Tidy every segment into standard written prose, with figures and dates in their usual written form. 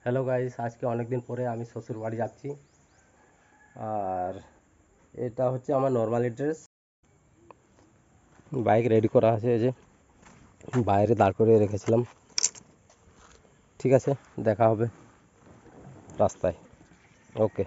Hello guys, আজকে অনেক দিন পরে আমি শ্বশুর বাড়ি যাচ্ছি। আর এটা হচ্ছে আমার নর্মাল ড্রেস। বাইক রেডি করা আছে, এই যে বাইরে দাঁড় করিয়ে রেখেছিলাম। ঠিক আছে, দেখা হবে রাস্তায়। ওকে।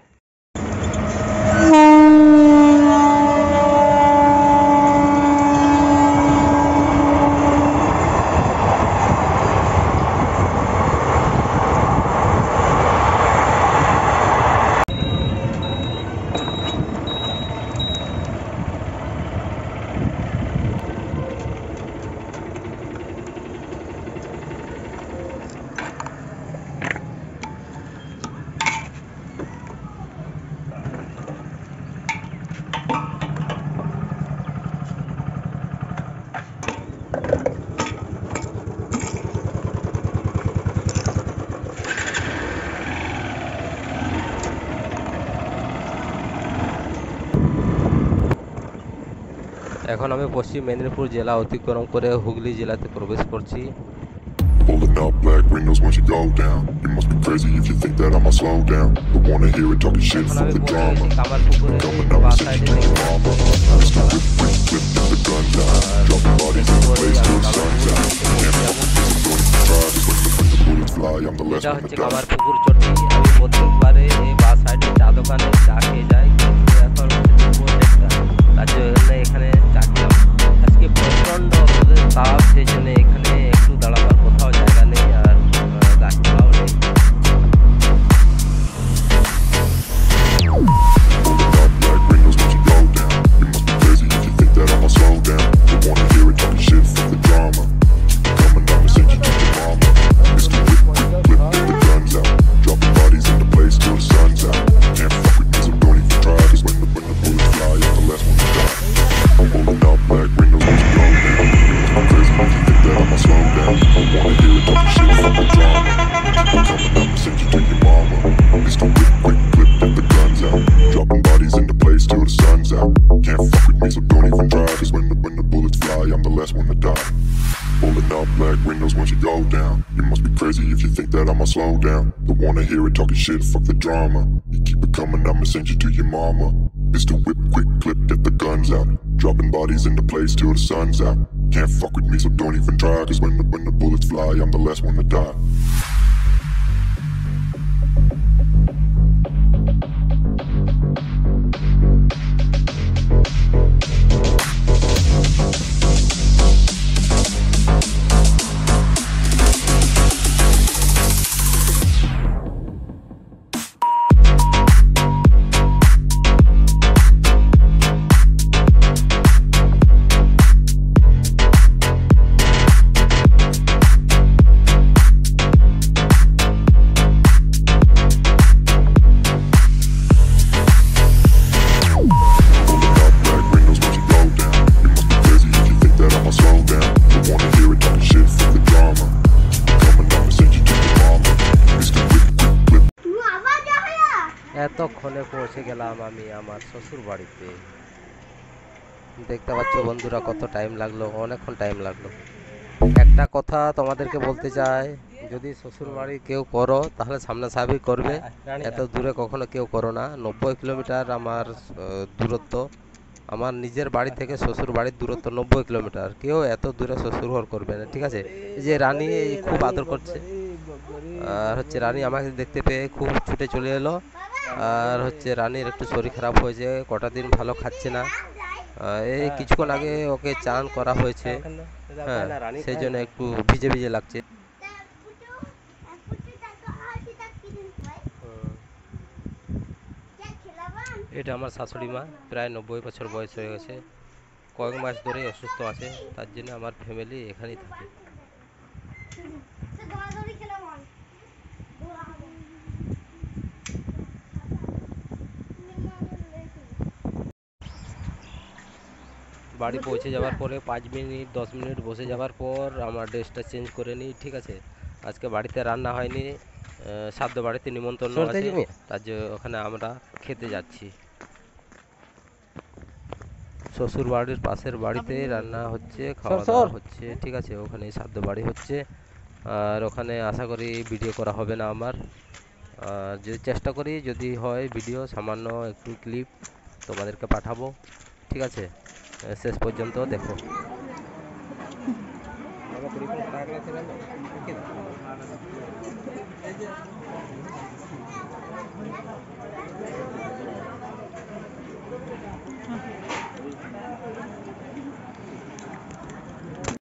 এখন আমি পশ্চিম মেদিনীপুর জেলা অতিক্রম করে হুগলি জেলাতে প্রবেশ করছি। Pulling up black windows once you go down. You must be crazy if you think that I'ma slow down. Don't wanna hear it talking shit এখন from আমি the পৌঁছে drama. গেছি কামারপুকুরে, Coming out বাঁ and সাইডে send you to your mama. Mr. Whip, whip, whip, get the guns out. Dropping bodies in the place till the sun's out. Can't fuck with this, I'm going to try this. When the bullets fly, I'm the last এটা one হচ্ছে to die. Kamarpukur চটি। আমি প্রত্যেকবারে এই বাঁ সাইডে চা দোকানে চা খেয়ে যাই, কিন্তু এখন হচ্ছে দুপুর দেড়টা, তার জন্য এখানে চা খেলাম। আজকে প্রচণ্ড রোদের তাপ, সেই জন্য এখানে একটু দাঁড়াবার কোথাও জায়গা নেই, আর গাছপালাও নেই। Pulling up black windows once you go down. You must be crazy if you think that I'ma slow down. Don't wanna hear it talking shit from the drama. Coming out and send you to your mama. Mr. Whip, whip, whip, get the guns out. Dropping bodies in the place till the sun's out. Can't fuck with me, so don't even try this. When the bullets fly, I'm the last one to die. Pulling up black windows once you go down. You must be crazy if you think that I'ma slow down. Don't wanna hear it talking shit from the drama. Coming out and send you to your mama. Mr. Whip, whip, whip, get the guns out. Dropping bodies in the place till the sun's out. Can't fuck with me, so don't even try this. When the bullets fly, I'm the last one to die. Pulling up black windows once you go down. You must be crazy if you think that I'ma slow down. Don't wanna hear it talking shit, fuck the drama. You keep it coming, I'ma send you to your mama. Mr. Whip, quick clip, get the guns out. Dropping bodies in the place till the sun's out. Can't fuck with me, so don't even try. Cause when the bullets fly, I'm the last one to die. এতক্ষণে পৌঁছে গেলাম আমি আমার শ্বশুর বাড়িতে। দেখতে পাচ্ছ বন্ধুরা কত টাইম লাগলো, অনেকক্ষণ টাইম লাগলো। একটা কথা তোমাদেরকে বলতে চাই, যদি শ্বশুর বাড়ি কেউ করো তাহলে সামনাসামনি করবে, এত দূরে কখনো কেউ করো না। 90 কিলোমিটার আমার দূরত্ব। আমার নিজের বাড়ি থেকে শ্বশুর বাড়ির দূরত্ব 90 কিলোমিটার। কেউ এত দূরে শ্বশুর ঘর করবে না, ঠিক আছে। এই যে রানী খুব আদর করছে, আর হচ্ছে রানী আমাকে দেখতে পেয়ে খুব ছুটে চলে এলো। আর হচ্ছে রানীর একটু শরীর খারাপ হয়েছে, কটা দিন ভালো খাচ্ছে না। এই কিছুক্ষণ আগে ওকে চান করা হয়েছে, হ্যাঁ, সেই জন্য একটু ভিজে ভিজে লাগছে। এটা আমার শাশুড়ি মা, প্রায় 90 বছর বয়স হয়ে গেছে, কয়েক মাস ধরেই অসুস্থ আছে, তার জন্য আমার ফ্যামিলি এখানেই থাকে। বাড়ি পৌঁছে যাওয়ার পরে 5 মিনিট 10 মিনিট বসে যাওয়ার পর আমার ড্রেসটা চেঞ্জ করে নিই, ঠিক আছে। আজকে বাড়িতে রান্না হয়নি, শ্রাদ্ধ বাড়িতে নিমন্ত্রণ আছে, তার জন্য ওখানে আমরা খেতে যাচ্ছি। শ্বশুর বাড়ির পাশের বাড়িতে রান্না হচ্ছে, খাওয়া দাওয়া হচ্ছে, ঠিক আছে। ওখানে শ্রাদ্ধ বাড়ি হচ্ছে, আর ওখানে আশা করি ভিডিও করা হবে না আমার। যদি চেষ্টা করি, যদি হয় ভিডিও সামান্য একটু ক্লিপ তোমাদেরকে পাঠাবো, ঠিক আছে? শেষ পর্যন্ত দেখো।